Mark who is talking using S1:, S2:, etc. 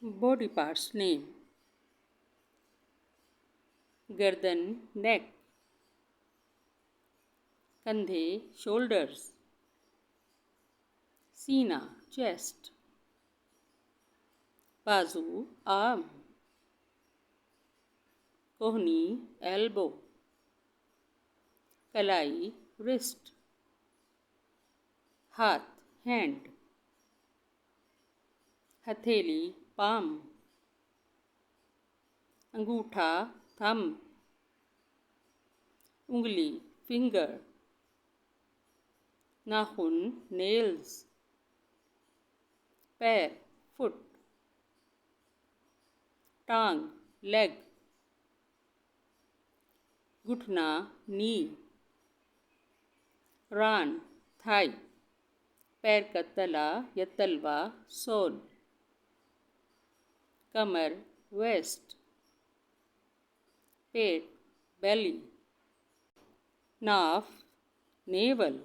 S1: Body parts name: गर्दन neck, कंधे shoulders, सीना chest, बाजू arm, कोहनी elbow, कलाई wrist, हाथ hand, हथेली palm, अंगूठा thumb, उंगली finger, नाखून nails, पैर foot, टांग leg, घुटना knee, रान thigh, पैर का तला या तलवा sole, कमर waist, पेट belly, नाफ navel,